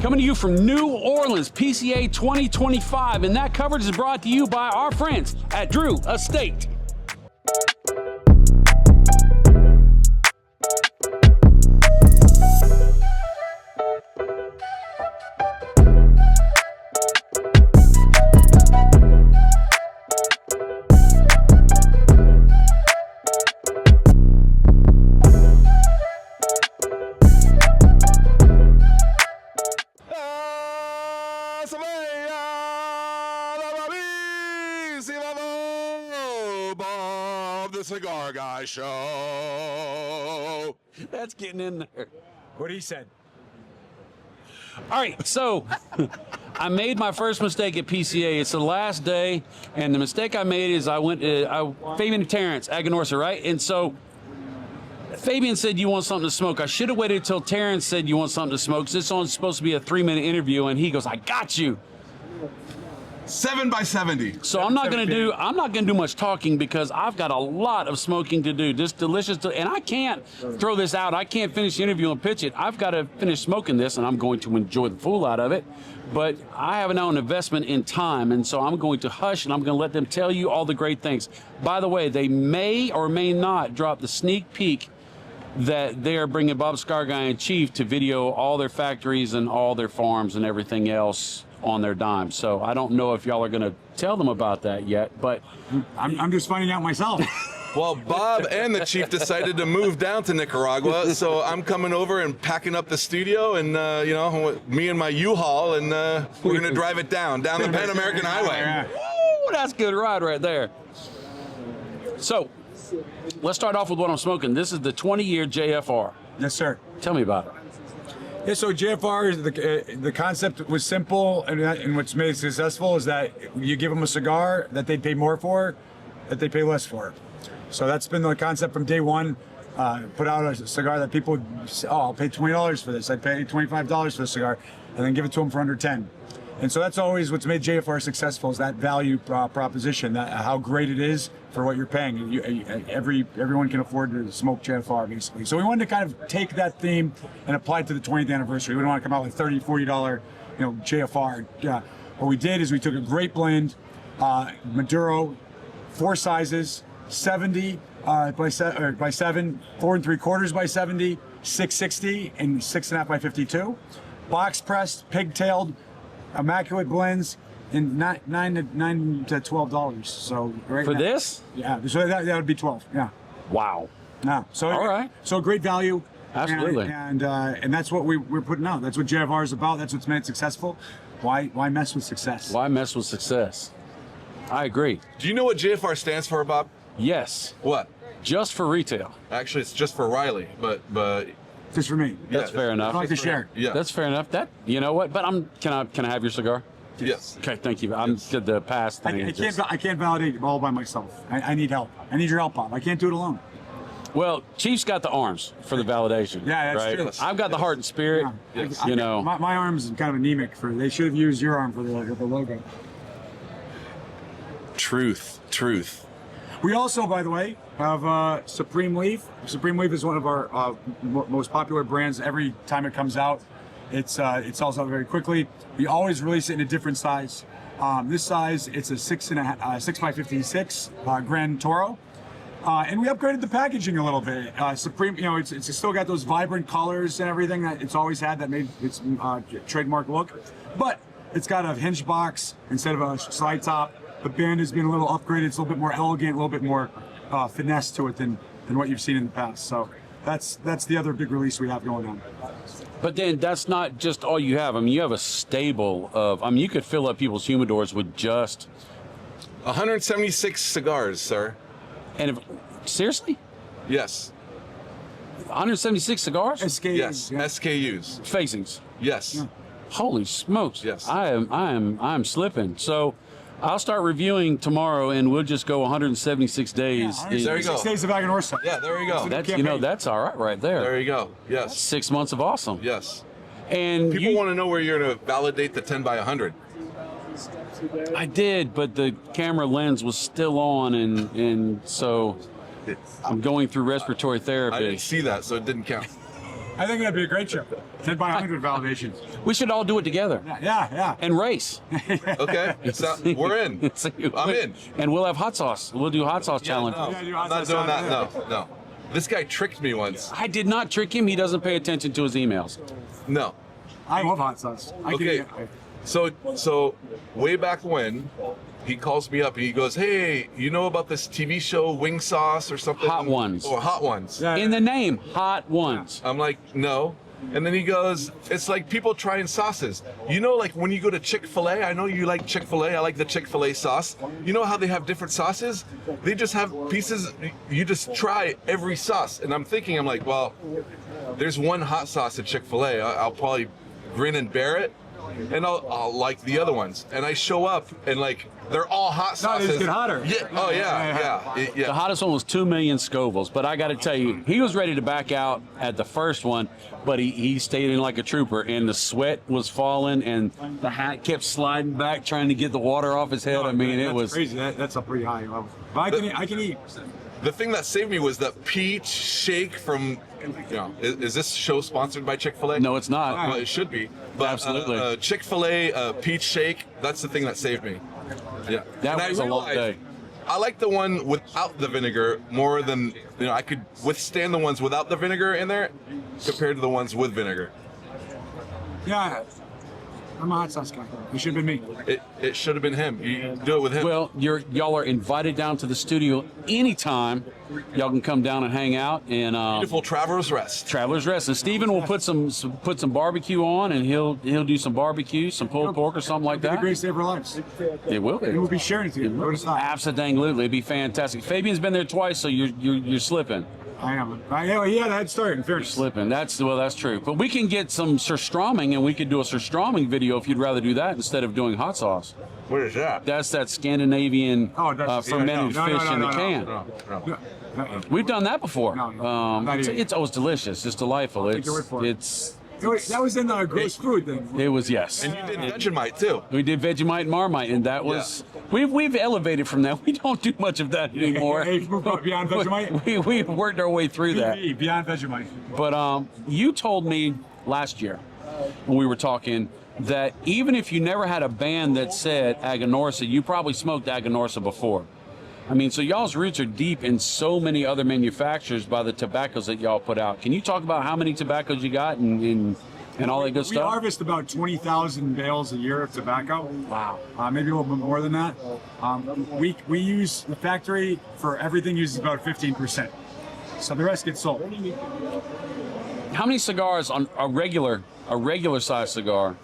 Coming to you from New Orleans, PCA 2025, and that coverage is brought to you by our friends at Drew Estate. The Cigar Guy Show. That's getting in there. What he said. All right, so I made my first mistake at PCA. It's the last day, and the mistake I made is I went to Fabien and Terence, Aganorsa, right? And so Fabien said, "You want something to smoke?" I should have waited until Terence said, "You want something to smoke?" 'Cause this one's supposed to be a 3-minute interview, and he goes, "I got you." 7 by 70. So I'm not gonna do much talking because I've got a lot of smoking to do. This delicious, and I can't throw this out. I can't finish the interview and pitch it. I've got to finish smoking this, and I'm going to enjoy the fool out of it. But I have now an investment in time, and so I'm going to hush, and I'm going to let them tell you all the great things. By the way, they may or may not drop the sneak peek that they are bringing Bob Cigar Guy in Chief to video all their factories and all their farms and everything else on their dime. So I don't know if y'all are going to tell them about that yet, but I'm just finding out myself. Well, Bob and the Chief decided to move down to Nicaragua, so I'm coming over and packing up the studio, and you know, me and my U-Haul, and we're going to drive it down the Pan American Highway. Woo, that's a good ride right there. So let's start off with what I'm smoking. This is the 20-year JFR. Yes, sir. Tell me about it. Yeah, so JFR, the concept was simple, and what's made it successful is that you give them a cigar that they pay more for, that they pay less for. So that's been the concept from day one. Put out a cigar that people, I'll pay $20 for this. I pay $25 for the cigar, and then give it to them for under 10. And so that's always what's made JFR successful, is that value proposition, that how great it is for what you're paying. Everyone can afford to smoke JFR, basically. So we wanted to kind of take that theme and apply it to the 20th anniversary. We don't want to come out with $30, $40, JFR. What we did is we took a great blend, Maduro, 4 sizes, 70 by 7, 4 3/4 by 70, 660, and 6.5 by 52. Box pressed, pigtailed, immaculate blends, and $9 to $12. So right For now, this? yeah. So that would be 12. Yeah. Wow. Yeah. So All right. So great value. Absolutely. And that's what we're putting out. That's what JFR is about. That's what's made it successful. Why mess with success? Why mess with success? I agree. Do you know what JFR stands for, Bob? Yes. What? Just for retail. Actually, it's just for Riley, but Just for me. That's fair enough. I like to share. yeah. That's fair enough. That, you know what? But can I have your cigar? Yes. Okay, thank you. I'm good. The past thing. I can't validate it all by myself. I need help. I need your help, Bob. I can't do it alone. Well, Chief's got the arms for the validation. Yeah, that's right? true. I've got the heart and spirit. Yeah. Yes. You know. My arm's kind of anemic. They should have used your arm for the logo. Truth. We also, by the way, have Supreme Leaf. Supreme Leaf is one of our most popular brands. Every time it comes out, it sells out very quickly. We always release it in a different size. This size, it's a 6 by 56 Grand Toro. And we upgraded the packaging a little bit. Supreme, it's still got those vibrant colors and everything that it's always had that made its trademark look. But it's got a hinge box instead of a slide top. The band has been a little upgraded. It's a little bit more elegant, a little bit more finesse to it than what you've seen in the past. So that's the other big release we have going on. But then that's not just all you have. I mean, you have a stable of. I mean, you could fill up people's humidors with just 176 cigars, sir. And seriously, Yes. 176 cigars? SKUs. Yes. Yeah. SKUs. Facings. Yes. Yeah. Holy smokes! Yes. I'm slipping. So I'll start reviewing tomorrow, and we'll just go 176 days. Yeah, There you go. 6 days of Aganorsa. Yeah, there you go. That's all right there. There you go. Yes. 6 months of awesome. Yes. And People want to know where you're going to validate the 10 by 100. I did, but the camera lens was still on, and so I'm going through respiratory therapy. I didn't see that, so it didn't count. I think that'd be a great show. 10 by 100 validations. We should all do it together Yeah. and race. Okay, we're in. I'm in. And we'll have hot sauce. We'll do hot sauce challenge. No, Yeah, I'm not doing that. No. This guy tricked me once. I did not trick him. He doesn't pay attention to his emails. No. I love hot sauce. Okay. So way back when, he calls me up and he goes, "Hey, you know about this TV show Wing Sauce or something?" Hot Ones. Or Hot Ones. Yeah. In the name, Hot Ones. I'm like, "No." And then he goes, "It's like people trying sauces. You know, like when you go to Chick-fil-A, I know you like Chick-fil-A, I like the Chick-fil-A sauce. You know how they have different sauces? They just have pieces, you just try every sauce." And I'm like, well, there's one hot sauce at Chick-fil-A. I'll probably grin and bear it, and I'll like the other ones. And I show up and like, they're all hot No, sauces. they just get hotter. Yeah. Oh yeah. The hottest one was 2 million Scovilles, but I got to tell you, he was ready to back out at the first one, but he stayed in like a trooper, and the sweat was falling, and the hat kept sliding back, trying to get the water off his head. I mean, it That's was crazy. That's a pretty high level. But I can eat. The thing that saved me was the peach shake from, is this show sponsored by Chick-fil-A? No, it's not. Well, it should be. But, Absolutely. Chick-fil-A peach shake, that's the thing that saved me. Yeah. That And was I a long realized day. I like the one without the vinegar more than, I could withstand the ones without the vinegar in there compared to the ones with vinegar. Yeah. I'm a hot sauce guy. It should have been me. It should have been him. You do it with him. Well, y'all are invited down to the studio anytime. Y'all can come down and hang out and Beautiful Traveler's Rest. Travelers Rest. And Steven will put some barbecue on, and he'll do some barbecue, some pulled pork or something like It'll be the that. greatest day of our lives. It will And we'll be. be sharing it together. Notice that. Absolutely, it'd be fantastic. Fabian's been there twice, so you're slipping. I am. He had a head start in fairness. Slipping. That's true. But we can get some surströmming, and we could do a surströmming video if you'd rather do that instead of doing hot sauce. What is that? That's that Scandinavian fermented fish in the can. No. We've done that before. No, not even. It's always delicious. It's delightful. take your word for it. It's That was in the gross food thing. it was yes. And you did Vegemite too. We did Vegemite and Marmite, and that was we've elevated from that. We don't do much of that anymore. Hey, move on beyond Vegemite. We've worked our way through that. BV, beyond Vegemite. But you told me last year when we were talking that even if you never had a band that said Aganorsa, you probably smoked Aganorsa before. I mean, so y'all's roots are deep in so many other manufacturers by the tobaccos that y'all put out. Can you talk about how many tobaccos you got and all that good We stuff? harvest about 20,000 bales a year of tobacco. Wow. Maybe a little bit more than that. We use the factory for everything uses about 15%. So the rest gets sold. How many cigars on a regular size cigar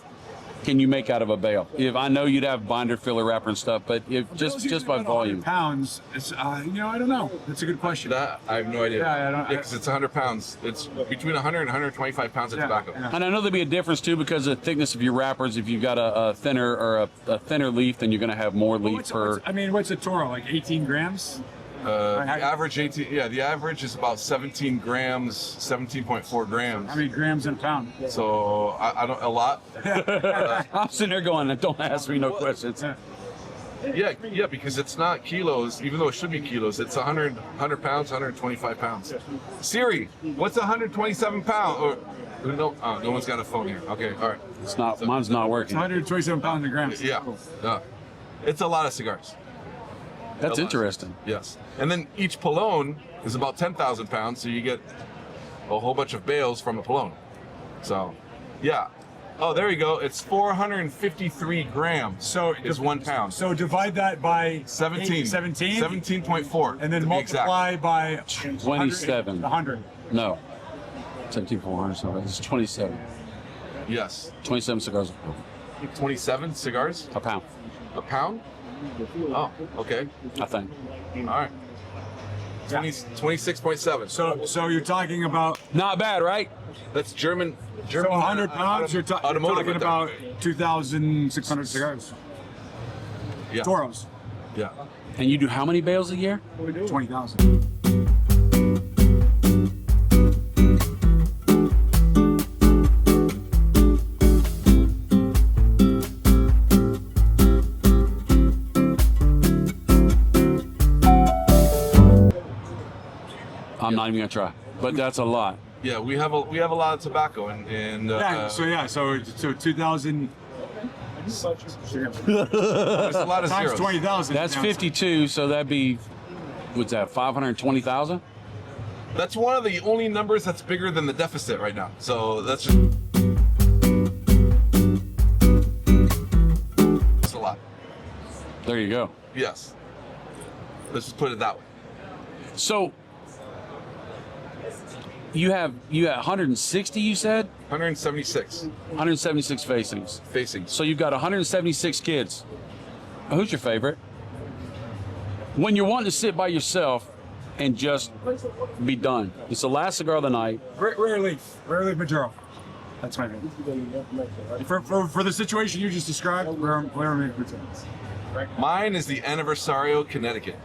can you make out of a bale? If I know you'd have binder, filler, wrapper, and stuff, but if just by About 100 volume. pounds. It's I don't know. That's a good question. That I have no idea. Yeah, I don't- because it's 100 pounds. It's between 100 and 125 pounds of tobacco. Yeah. And I know there'd be a difference too because of the thickness of your wrappers. If you've got a thinner or a thinner leaf, then you're going to have more leaf per. What's a Toro? Like 18 grams? The average 18. Yeah, the average is about 17 grams, 17.4 grams. How many grams in a pound? So I don't a lot. I'm sitting there going, "Don't ask me no questions." Yeah, because it's not kilos, even though it should be kilos. It's 100 pounds, 125 pounds. Siri, what's 127 pounds? Or no one's got a phone here. Okay, all right. It's not. Mine's not working. 127 pounds in grams. Yeah, it's a lot of cigars. That's interesting. Yes, and then each Polone is about 10,000 pounds, so you get a whole bunch of bales from a Polone. So, yeah. Oh, there you go. It's 453 grams. So is 1 pound. So divide that by 17. 17. 17.4. And then to be exact. multiply by 27. 100. No. 17,400. So it's 27. Yes. 27 cigars 27 cigars? a pound. A pound? Oh, okay. I think. All right. 26.7. So you're talking about Not bad, right? That's German. so 100 pounds. You're automotive talking with about 2,600 cigars. Yeah. Toros. Yeah. And you do how many bales a year? 20,000. I'm not even gonna try. But that's a lot. Yeah, we have a lot of tobacco and so 2000. there's a lot of Times zeros. 20,000. That's 52, so that'd be, what's that, 520,000? That's one of the only numbers that's bigger than the deficit right now. So that's just it's a lot. There you go. Yes. Let's just put it that way. So you have 160, you said? 176 176 facings. facings. So you've got 176 kids. Who's your favorite? When you're wanting to sit by yourself and just be done. It's the last cigar of the night. Rare Leaf Maduro. That's my favorite. For the situation you just described, Rare Leaf Maduro. Mine is the Anniversario Connecticut.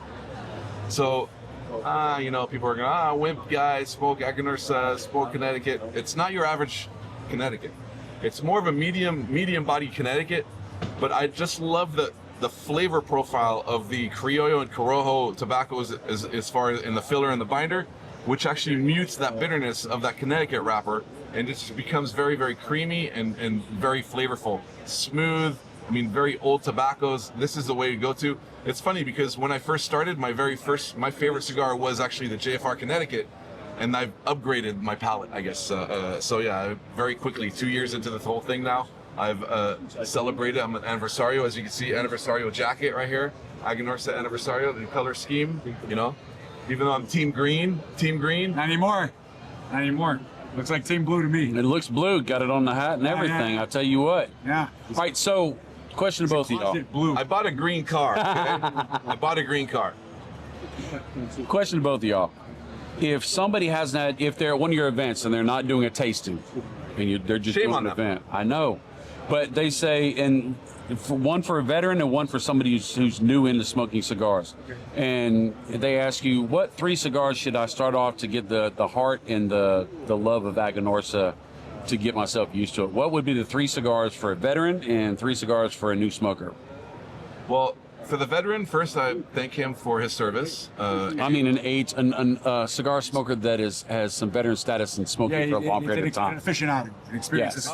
So, people are going, wimp guy, smoke Aganorsa, smoke Connecticut. It's not your average Connecticut. It's more of a medium body Connecticut, but I just love the flavor profile of the Criollo and Corojo tobaccos as far as in the filler and the binder, which actually mutes that bitterness of that Connecticut wrapper, and it just becomes very, very creamy and very flavorful. Smooth, very old tobaccos. This is the way to go to. It's funny because when I first started, my favorite cigar was actually the JFR Connecticut, and I've upgraded my palate, I guess. So yeah, very quickly, 2 years into the whole thing now, I've celebrated. I'm an Anniversario, as you can see, Anniversario jacket right here, Aganorsa Anniversario, the color scheme. Even though I'm Team Green. Not anymore. Looks like Team Blue to me. It looks blue, got it on the hat and everything. Yeah. I'll tell you what. Yeah. All right, so question to both of y'all. Blue. I bought a green car. Okay? I bought a green car. Question to both of y'all. If somebody has that, if they're at one of your events and they're not doing a tasting, and they're just Shame doing on an them. event, I know, but they say, and one for a veteran and one for somebody who's new into smoking cigars, and they ask you, what 3 cigars should I start off to get the heart and the love of Aganorsa to get myself used to it? What would be the 3 cigars for a veteran and 3 cigars for a new smoker? Well, for the veteran, first I thank him for his service. A cigar smoker that has some veteran status and smoking for a long period of time. An aficionado, an experience. Yes.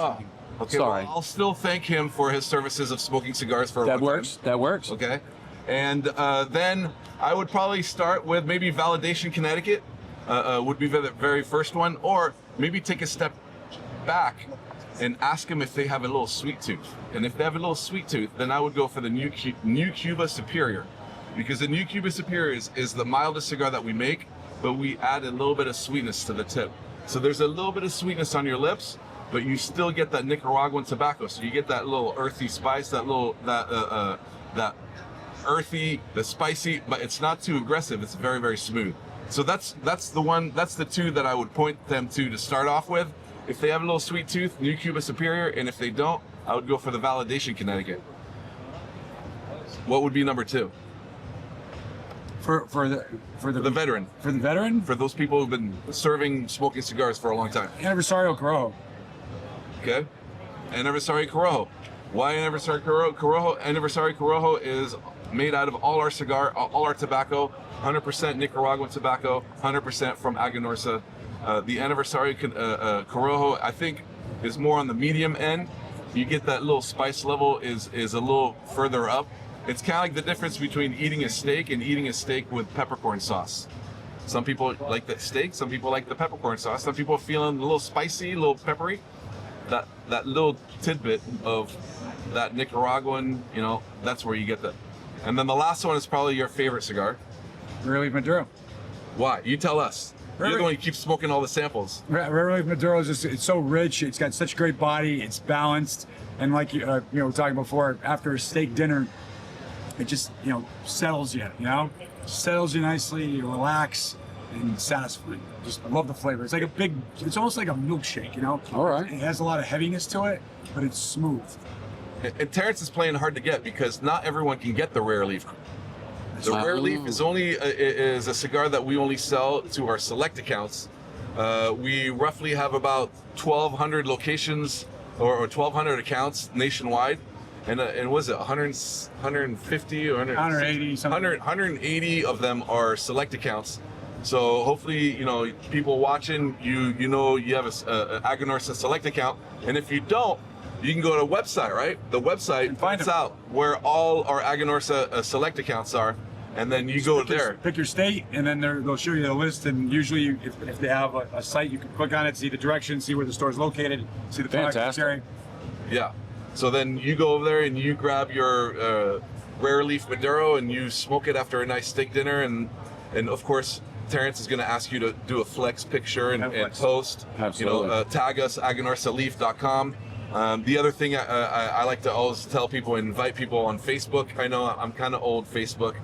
Okay, Sorry. well, I'll still thank him for his services of smoking cigars for a long time. That works. Okay, and then I would probably start with maybe Validation Connecticut would be the very first one, or maybe take a step back and ask them if they have a little sweet tooth. And if they have a little sweet tooth, then I would go for the new Cuba Superior, because the new Cuba Superior is the mildest cigar that we make, but we add a little bit of sweetness to the tip. So there's a little bit of sweetness on your lips, but you still get that Nicaraguan tobacco. So you get that little earthy spice, that earthy, the spicy, but it's not too aggressive. It's very, very smooth. So that's the 2 that I would point them to start off with. If they have a little sweet tooth, new Cuba Superior, and if they don't, I would go for the Validation Connecticut. What would be number 2? For the veteran. For the veteran? For those people who've been smoking cigars for a long time. Anniversario Corojo. Okay. Anniversario Corojo. Why Anniversario Corojo? Anniversario Corojo is made out of all our tobacco, 100% Nicaraguan tobacco, 100% from Aganorsa. The Anniversario Corojo, I think, is more on the medium end. You get that little spice level is a little further up. It's kind of like the difference between eating a steak and eating a steak with peppercorn sauce. Some people like the steak, some people like the peppercorn sauce, some people are feeling a little spicy, a little peppery. That little tidbit of that Nicaraguan, that's where you get that. And then the last one is probably your favorite cigar. Rare Leaf Maduro. Why? You tell us. You're the one who keeps smoking all the samples. Rare Leaf Maduro is it's so rich. It's got such great body. It's balanced, and like we were talking before, after a steak dinner, it just settles you. Settles you nicely. You relax and satisfying. Just love the flavor. It's almost like a milkshake. All right. It has a lot of heaviness to it, but it's smooth. And Terence is playing hard to get because not everyone can get the Rare Leaf. The Rare Leaf is a cigar that we only sell to our select accounts. We roughly have about 1,200 locations or 1,200 accounts nationwide, and was it 150 or 180 something. 180 of them are select accounts. So hopefully, people watching, you know you have a Aganorsa Select account, and if you don't, you can go to a website, right? The website finds out where all our Aganorsa Select accounts are, and then you go there. Pick your state, and then they'll show you the list. And usually, if they have a site, you can click on it, see the directions, see where the store is located, see the product it's carrying. Yeah. So then you go over there and you grab your rare leaf Maduro and you smoke it after a nice steak dinner, and of course Terence is going to ask you to do a flex picture and post. Absolutely. Tag us aganorsa.leaf.com. The other thing I like to always tell people and invite people on Facebook. I know I'm kind of old Facebook,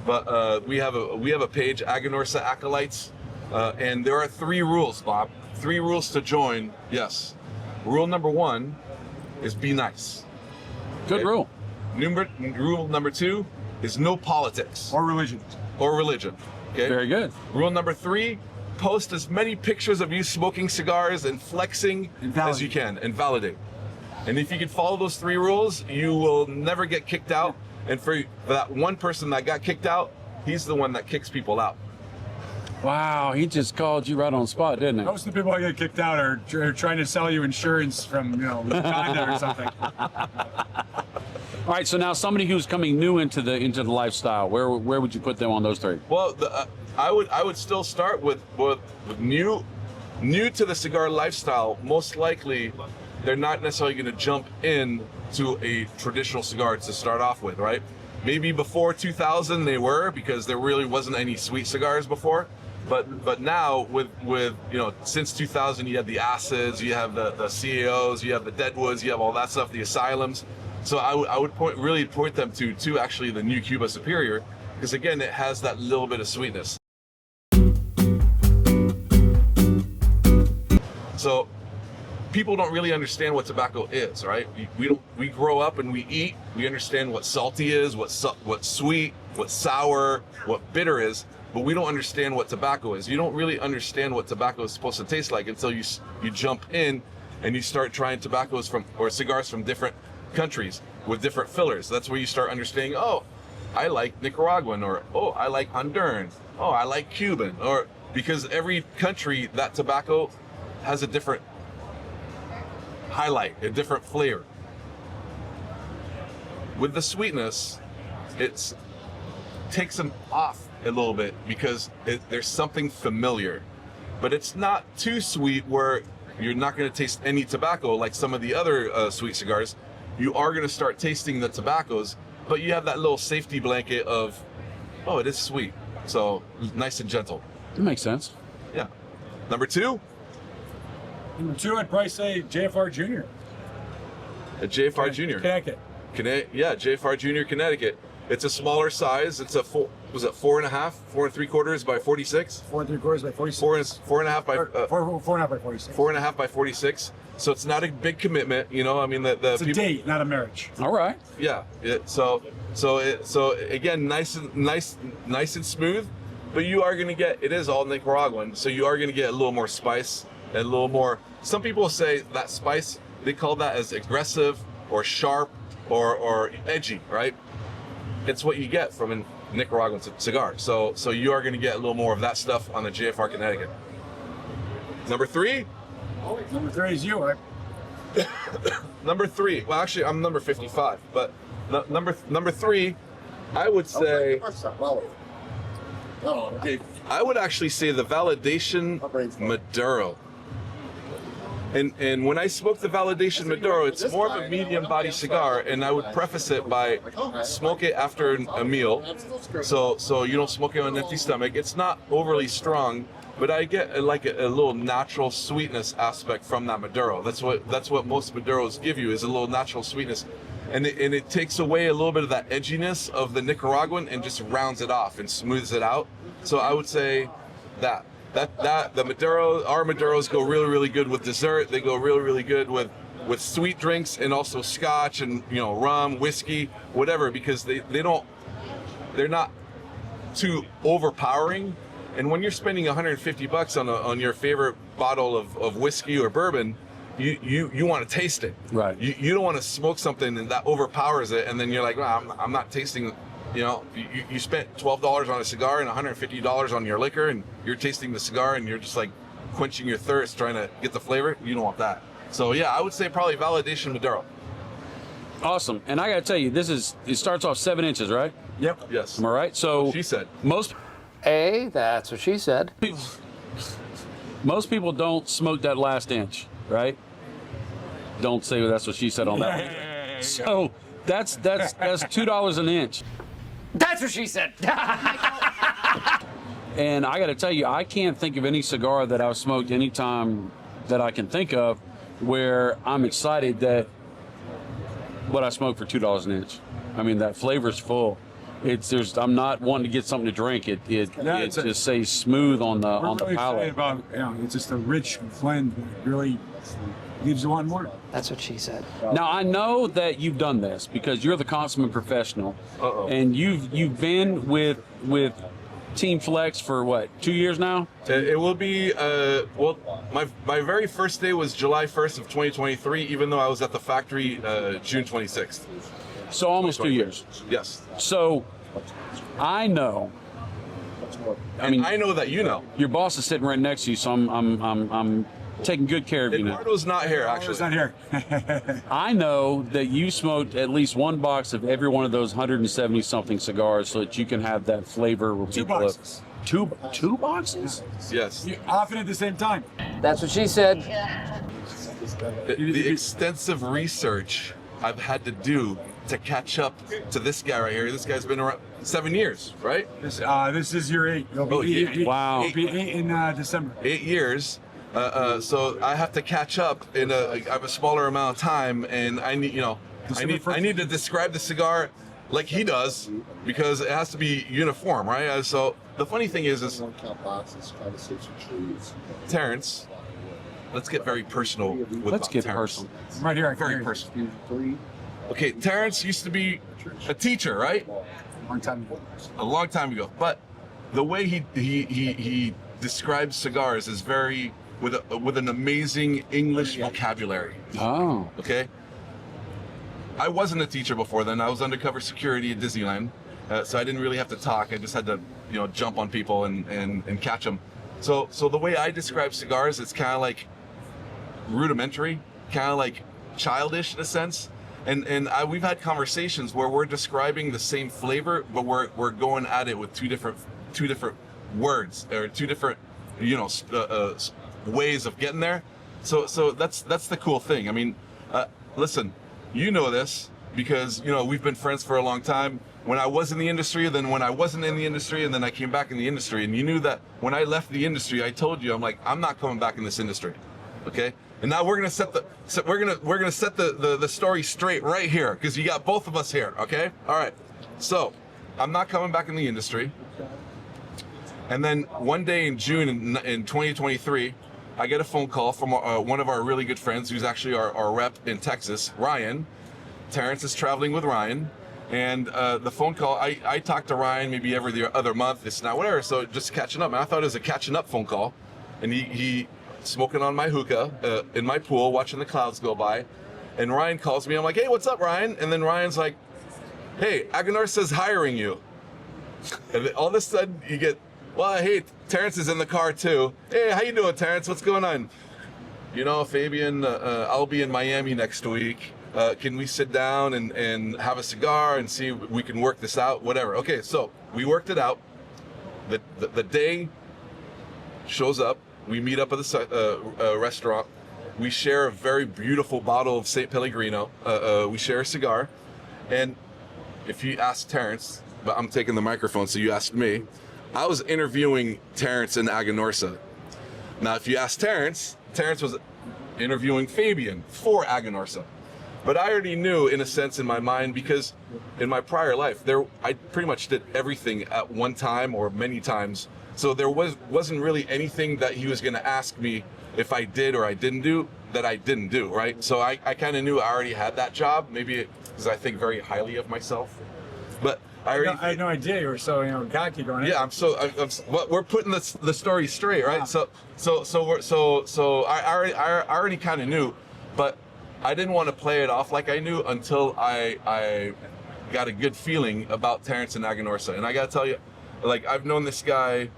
but we have a page, Aganorsa Acolytes, and there are 3 rules, Bob. 3 rules to join. Yes. Rule number 1 is be nice. Good rule. Rule number 2 is no politics Or religion. Okay. Very good. Rule number 3: post as many pictures of you smoking cigars and flexing as you can, and validate. And if you can follow those 3 rules, you will never get kicked out. And for that one person that got kicked out, he's the one that kicks people out. Wow, he just called you right on the spot, didn't he? Most of the people that get kicked out are trying to sell you insurance from Uganda or something. All right, so now somebody who's coming new into the lifestyle, where would you put them on those 3? Well, I would still start with new to the cigar lifestyle. Most likely, they're not necessarily going to jump in to a traditional cigar to start off with, right? Maybe before 2000 they were, because there really wasn't any sweet cigars before. But now with since 2000, you have the acids, you have the CAOs, you have the Deadwoods, you have all that stuff, the asylums. So I would really point them to actually the new Cuba Superior, because again, it has that little bit of sweetness. So people don't really understand what tobacco is, right? We grow up and we eat. We understand what salty is, what sweet, what sour, what bitter is, but we don't understand what tobacco is. You don't really understand what tobacco is supposed to taste like until you jump in and you start trying tobaccos or cigars from different countries with different fillers. That's where you start understanding, oh, I like Nicaraguan, or oh, I like Honduran, oh, I like Cuban, or because every country, that tobacco has a different highlight, a different flavor. With the sweetness, it takes them off a little bit because there's something familiar, but it's not too sweet where you're not going to taste any tobacco like some of the other sweet cigars. You are going to start tasting the tobaccos, but you have that little safety blanket of, oh, it is sweet. So nice and gentle. That makes sense. Yeah. Number 2? Number 2, I'd probably say JFR Jr. A JFR Jr. Connecticut. Yeah, JFR Jr. Connecticut. It's a smaller size. It's a 4.5, 4 3/4 by 46? 4 3/4 by 46. 4.5 by 4.5 by 46. 4.5 by 46. So it's not a big commitment, I mean, it's a date, not a marriage. All right. Yeah. So again, nice and smooth, but you are going to get, it is all Nicaraguan, so you are going to get a little more spice and a little more. Some people say that spice, they call that as aggressive or sharp or edgy, right? It's what you get from a Nicaraguan cigar. So you are going to get a little more of that stuff on the JFR Connecticut. Number 3? Number 3 is you, right? Number 3. Well, actually, I'm number 55, but number 3, I would say. I would actually say the Validation Maduro. And when I smoke the Validation Maduro, it's more of a medium body cigar, and I would preface it by smoke it after a meal, so you don't smoke it on an empty stomach. It's not overly strong, but I get a little natural sweetness aspect from that Maduro. That's what most Maduros give you, is a little natural sweetness, and it takes away a little bit of that edginess of the Nicaraguan and just rounds it off and smooths it out. So I would say that the Maduro, our Maduros go really, really good with dessert. They go really, really good with sweet drinks, and also scotch and rum, whiskey, whatever, because they're not too overpowering. And when you're spending $150 on your favorite bottle of whiskey or bourbon, you want to taste it. Right. You don't want to smoke something and that overpowers it, and then you're like, well, I'm not tasting You know, you spent $12 on a cigar and $150 on your liquor, and you're tasting the cigar and you're just like quenching your thirst trying to get the flavor. You don't want that. So yeah, I would say probably Validation Maduro. Awesome. And I got to tell you, it starts off 7 inches, right? Yep. Yes. Am I right? So She said. most That's what she said. people don't smoke that last inch, right? Don't say that's what she said on that one. So that's $2 an inch. That's what she said. And I got to tell you, I can't think of any cigar that I've smoked any time that I can think of where I'm excited that what I smoke for $2 an inch. I mean, that flavor's full. I'm not wanting to get something to drink. It just stays smooth on the really palate. About, it's just a rich blend that really leaves you wanting more. That's what she said. Now I know that you've done this because you're the consummate professional, and you've been with Team Flex for what, 2 years now? It will be, well, my very first day was July 1st of 2023, even though I was at the factory June 26th. So almost 2 years. Yes. So I know. I mean, I know that you know. Your boss is sitting right next to you, so I'm taking good care of you now. Eduardo's not here, actually. It's not here. I know that you smoked at least one box of every one of those 170 something cigars, so that you can have that flavor. Where Two people boxes. Two boxes? Yes. Often at the same time. That's what she said. The extensive research I've had to do to catch up to this guy right here. This guy's been around 7 years, right? This is your 8. It'll be eight. Wow. It'll be 8 in December. 8 years. So I have to catch up in I have a smaller amount of time, and I need, I need to describe the cigar like he does because it has to be uniform, right? So the funny thing is Terence, let's get very personal with Let's get Terence. personal. Right here. I can Very hear you. personal. Okay, Terence used to be a teacher, right? Long time ago. A long time ago. But the way he describes cigars is very with an amazing English vocabulary. Oh. Okay. I wasn't a teacher before then. I was undercover security at Disneyland, so I didn't really have to talk. I just had to, jump on people and catch them. So the way I describe cigars, it's kind of like rudimentary, kind of like childish in a sense. And we've had conversations where we're describing the same flavor, but we're going at it with two different words or two different ways of getting there. So that's the cool thing. I mean, listen, you know this because we've been friends for a long time. When I was in the industry, then when I wasn't in the industry, and then I came back in the industry, and you knew that when I left the industry, I told you I'm not coming back in this industry, okay? And now we're gonna set the story straight right here because you got both of us here, okay? All right. So I'm not coming back in the industry. And then one day in June in 2023, I get a phone call from one of our really good friends who's actually our rep in Texas, Ryan. Terence is traveling with Ryan. And the phone call, I talk to Ryan maybe every other month. It's not whatever, so just catching up. And I thought it was a catching up phone call. And he smoking on my hookah in my pool, watching the clouds go by. And Ryan calls me. I'm like, hey, what's up, Ryan? And then Ryan's like, hey, Aganorsa's hiring you. And then all of a sudden you get, well, hey, Terence is in the car too. Hey, how you doing, Terence? What's going on? Fabien, I'll be in Miami next week. Can we sit down and have a cigar and see if we can work this out? Whatever. Okay, so we worked it out. The day shows up. We meet up at the restaurant. We share a very beautiful bottle of St. Pellegrino. We share a cigar. And if you ask Terence, but I'm taking the microphone, so you asked me. I was interviewing Terence and Aganorsa. Now, if you ask Terence was interviewing Fabien for Aganorsa. But I already knew, in a sense, in my mind, because in my prior life, I pretty much did everything at one time or many times. So there wasn't really anything that he was going to ask me if I did or I didn't do that I didn't do, right? So I kind of knew I already had that job, maybe because I think very highly of myself. But I had no idea you were so cocky going. Yeah, we're putting the story straight, right? So I already kind of knew, but I didn't want to play it off like I knew until I got a good feeling about Terence and Aganorsa. And I gotta tell you, like, I've known this guy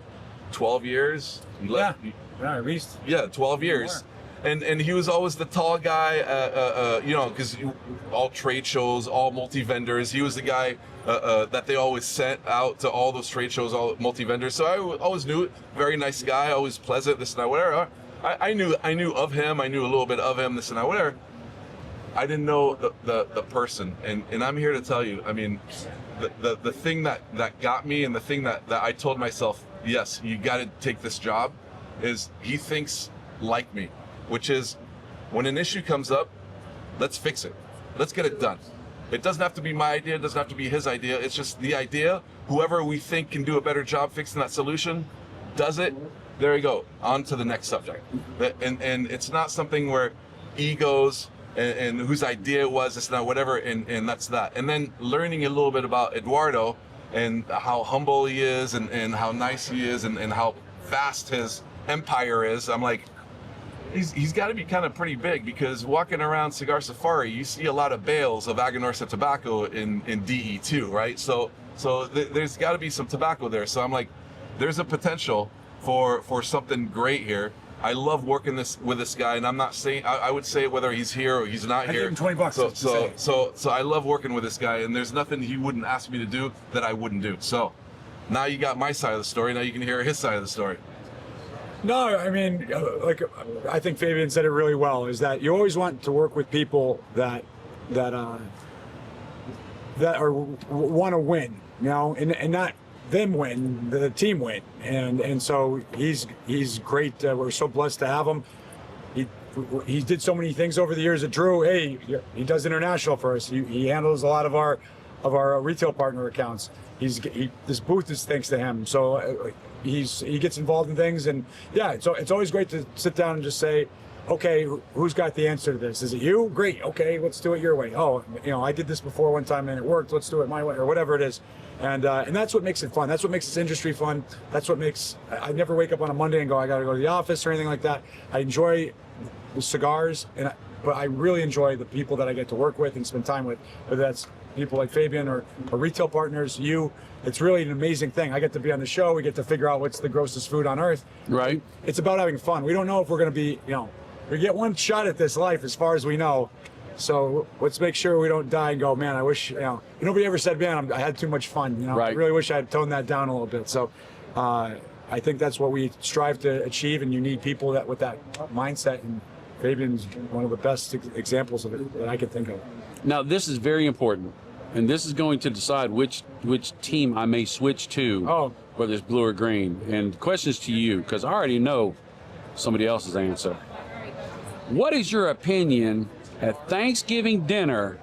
12 years. Yeah, at least. Yeah, 12 years. And he was always the tall guy, you know, because all trade shows, all multi-vendors. He was the guy that they always sent out to all those trade shows, all multi-vendors. So I always knew it. Very nice guy, always pleasant, this and that, whatever. I knew of him. I knew a little bit of him, this and that, whatever. I didn't know the person, and I'm here to tell you. I mean, the thing that got me, and the thing that I told myself, yes, you got to take this job, is he thinks like me, which is, when an issue comes up, let's fix it, let's get it done. It doesn't have to be my idea, it doesn't have to be his idea. It's just the idea. Whoever we think can do a better job fixing that solution does it. There you go, on to the next subject. And it's not something where egos and whose idea it was, it's not whatever, and that's that. And then learning a little bit about Eduardo and how humble he is, and how nice he is, and how vast his empire is. I'm like, he's got to be kind of pretty big, because walking around Cigar Safari, you see a lot of bales of Aganorsa tobacco in DE2, right? So there's got to be some tobacco there. So I'm like, there's a potential for something great here. I love working with this guy, and I'm not saying, I would say whether he's here or he's not here. I gave him $20. So I love working with this guy, and there's nothing he wouldn't ask me to do that I wouldn't do. So now you got my side of the story. Now you can hear his side of the story. No, I mean, like, I think Fabien said it really well, is that you always want to work with people that want to win, you know, and not them win, the team win, and so he's great. We're so blessed to have him. He did so many things over the years at Drew. Hey, he does international for us. He handles a lot of our retail partner accounts. This booth is thanks to him. So he gets involved in things, and yeah, it's always great to sit down and just say, okay, who's got the answer to this? Is it you? Great. Okay, let's do it your way. Oh, you know, I did this before one time and it worked. Let's do it my way, or whatever it is. And that's what makes it fun. That's what makes this industry fun. That's what makes, I never wake up on a Monday and go, I got to go to the office or anything like that. I enjoy the cigars, but I really enjoy the people that I get to work with and spend time with, whether that's people like Fabien or retail partners, you. It's really an amazing thing. I get to be on the show. We get to figure out what's the grossest food on earth. Right. It's about having fun. We don't know if we're going to be, you know, we get one shot at this life as far as we know. So let's make sure we don't die and go, man, I wish, you know, nobody ever said, man, I had too much fun. You know, right. I really wish I had toned that down a little bit. So I think that's what we strive to achieve, and you need people that with that mindset, and Fabien's one of the best examples of it that I can think of. Now, this is very important, and this is going to decide which team I may switch to, whether it's blue or green. And questions to you, because I already know somebody else's answer. What is your opinion at Thanksgiving dinner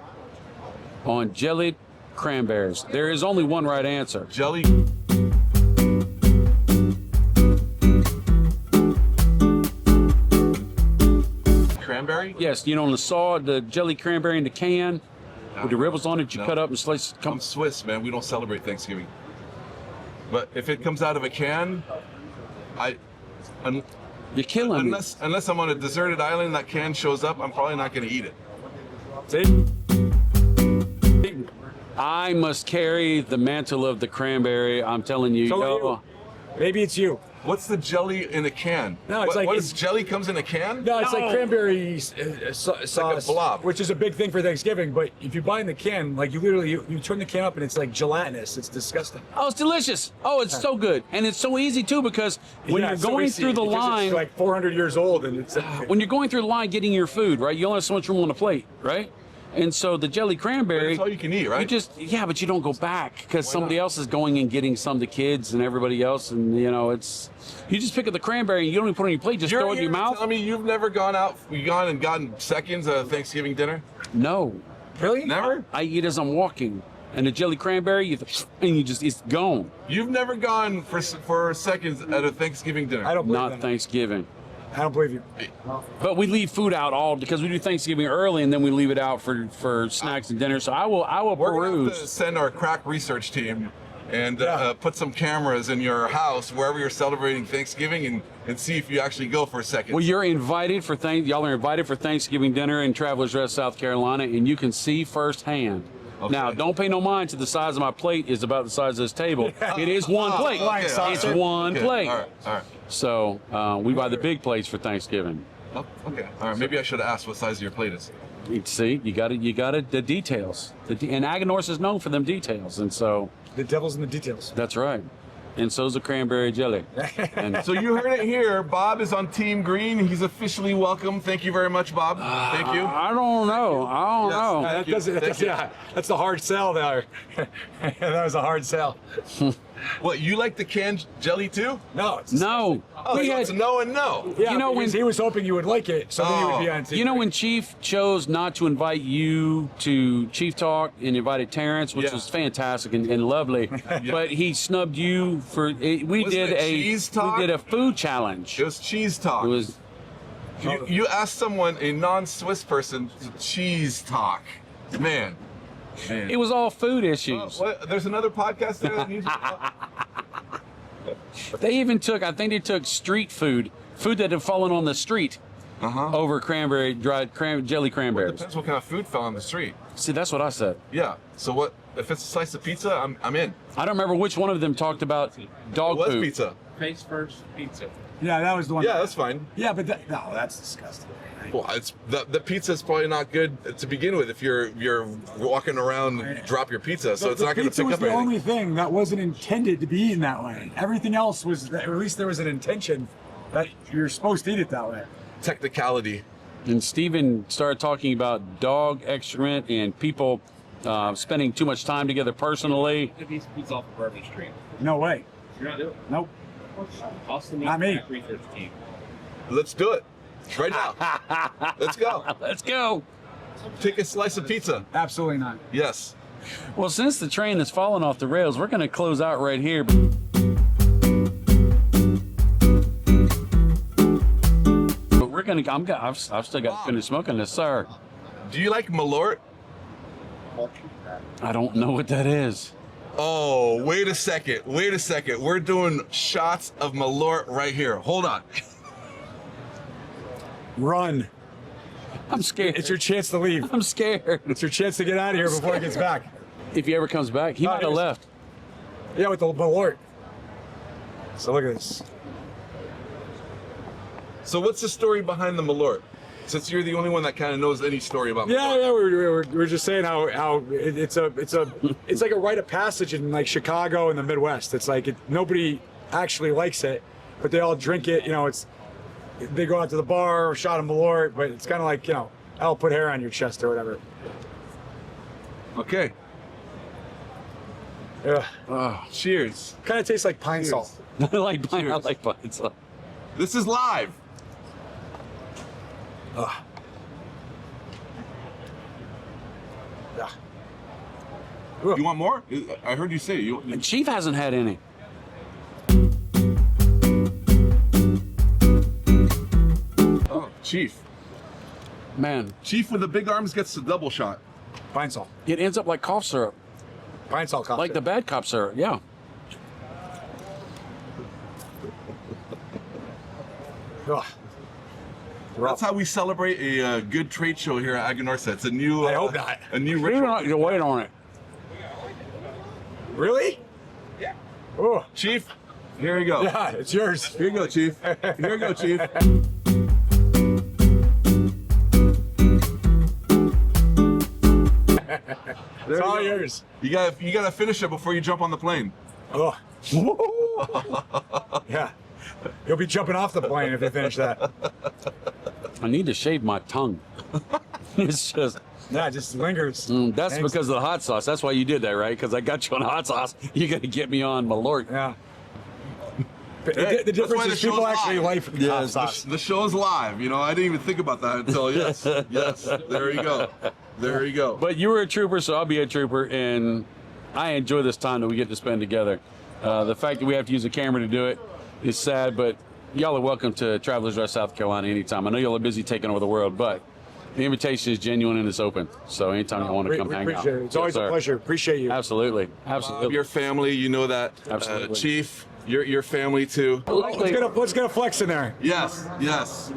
on jellied cranberries? There is only one right answer. Jelly. Cranberry? Yes, you know, the jelly cranberry in the can with the ribbons on it, you cut up and slice. I'm Swiss, man. We don't celebrate Thanksgiving. But if it comes out of a can, You're killing me. Unless I'm on a deserted island and that can shows up, I'm probably not going to eat it. See? I must carry the mantle of the cranberry. I'm telling you. So maybe it's you. What's the jelly in a can? No, it's what is jelly comes in a can? No, it's like cranberry sauce, like a blob, which is a big thing for Thanksgiving. But if you buy in the can, like you turn the can up and it's like gelatinous. It's disgusting. Oh, it's delicious. Oh, it's so good, and it's so easy too, because when you're going through the line, it's like 400 years old, and it's when you're going through the line getting your food, right? You only have so much room on the plate, right? And so the jelly cranberry, that's all you can eat, right? But you don't go back because somebody else is going and getting some, the kids and everybody else, and you know, you just pick up the cranberry and you don't even put it on your plate, just throw it in your mouth. Tell me you've never gone and gotten seconds at a Thanksgiving dinner? No. Really? Never? I eat as I'm walking. And the jelly cranberry, it's gone. You've never gone for seconds at a Thanksgiving dinner? I don't believe Not that. Thanksgiving. I don't believe you. But we leave food out all because we do Thanksgiving early and then we leave it out for snacks and dinner. So I will We're peruse. going to send our crack research team and put some cameras in your house wherever you're celebrating Thanksgiving and see if you actually go for a second. Well, you're invited y'all are invited for Thanksgiving dinner in Travelers Rest, South Carolina, and you can see firsthand Now, don't pay no mind to the size of my plate is about the size of this table. It is one plate. okay. It's one plate. All right. So we buy the big plates for Thanksgiving. Oh, okay. All right. Maybe I should have asked what size your plate is. You see, you got it. The details. And Aganorsa is known for them details, and so The devil's in the details. that's right. And so's the cranberry jelly. And So you heard it here. Bob is on Team Green. He's officially welcome. Thank you very much, Bob. Thank you. I don't know. Yes. That's a hard sell there. That was a hard sell. What, you like the canned jelly too? No. No. Oh, We so had- it's no and no. Yeah, You know, because when- he was hoping you would like it, so then you would be on TV. You know when Chief chose not to invite you to Chief Talk and invited Terrence, which Yeah. was fantastic and lovely, but he snubbed you for it. We Was did it a Cheese Talk? we did a food challenge. It was cheese talk. It was You asked someone, a non-Swiss person, to cheese talk. Man. it was all food issues. What? There's another podcast there that needs They even took, I think they took street food that had fallen on the street over jelly cranberries. Depends what kind of food fell on the street. See, that's what I said. Yeah. So what? If it's a slice of pizza, I'm in. I don't remember which one of them talked about dog It was poop. pizza. Face first pizza. Yeah, that was the one. Yeah, that's fine. Yeah, but no, that's disgusting. Well, it's the pizza's probably not good to begin with if you're walking around drop your pizza, so it's not going to pizza pick was up the anything. only thing that wasn't intended to be eaten that way. Everything else was, or at least there was an intention that you're supposed to eat it that way. Technicality. And Steven started talking about dog excrement and people spending too much time together personally. If he's pizza off of Bourbon Street. No way. You're not doing it. Nope. Austin Not me. 315. Let's do it right now. Let's go. Let's go. Take a slice of pizza. Absolutely not. Yes. Well, since the train has fallen off the rails, we're going to close out right here. But we're going to, I've still got to finish smoking this, sir. Do you like Malort? I don't know what that is. Oh, wait a second. Wait a second. We're doing shots of Malort right here. Hold on. Run. I'm scared. It's your chance to leave. I'm scared. It's your chance to get out of here before he gets back. If he ever comes back, he might have he's- left. Yeah, with the Malort. So look at this. So what's the story behind the Malort? Since you're the only one that kind of knows any story about Yeah, Malort. yeah, we're just saying how it's like a rite of passage in like Chicago and the Midwest. It's like nobody actually likes it, but they all drink it. You know, they go out to the bar, shot of Malort, but it's kind of like, you know, I'll put hair on your chest or whatever. Okay. Yeah, Cheers. kind of tastes like pine salt. I like pizza. This is live. Yeah. You want more? I heard you say you. And Chief hasn't had any. Oh, Chief. Man, Chief with the big arms gets the double shot. Pine salt. it ends up like cough syrup, Pine salt coffee. like the bad cop syrup. Yeah. Ugh. That's how we celebrate a good trade show here at Aganorsa. It's a new. I hope not. A new You're ritual. not gonna wait on it. Really? Yeah. Oh, Chief, here you go. yeah, it's yours. Here you go, Chief. Here you go, Chief. It's all yours. You gotta finish it before you jump on the plane. Oh. Yeah. You'll be jumping off the plane if they finish that. I need to shave my tongue. It's just, Yeah, it just lingers. that's Thanks. because of the hot sauce. That's why you did that, right? Because I got you on hot sauce. You're going to get me on Malort. Yeah. But Hey, the that's difference why the is people show's actually live. like hot sauce. The show's live. You know, I didn't even think about that until yes. There you go. There you go. But you were a trooper, so I'll be a trooper. And I enjoy this time that we get to spend together. The fact that we have to use a camera to do it is sad, but y'all are welcome to Travelers Rest, South Carolina anytime. I know y'all are busy taking over the world, but the invitation is genuine and it's open. So anytime you want to come hang out. Appreciate it. It's Yes, always a sir. pleasure. Appreciate you. Absolutely. Absolutely. Your family, you know that. Absolutely. Chief, your family too. Let's get a flex in there. Yes, yes.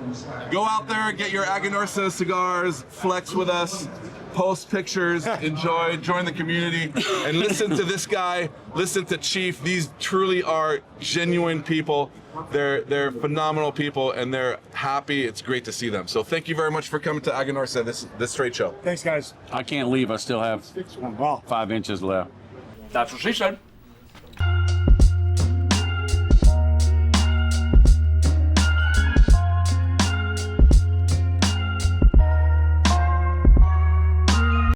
Go out there, get your Aganorsa cigars, flex with us. post pictures, enjoy, join the community, and listen to this guy, listen to Chief. These truly are genuine people. They're phenomenal people, and they're happy. It's great to see them. So thank you very much for coming to Aganorsa, this trade show. Thanks, guys. I can't leave. I still have Well. 5 inches left. That's what she said.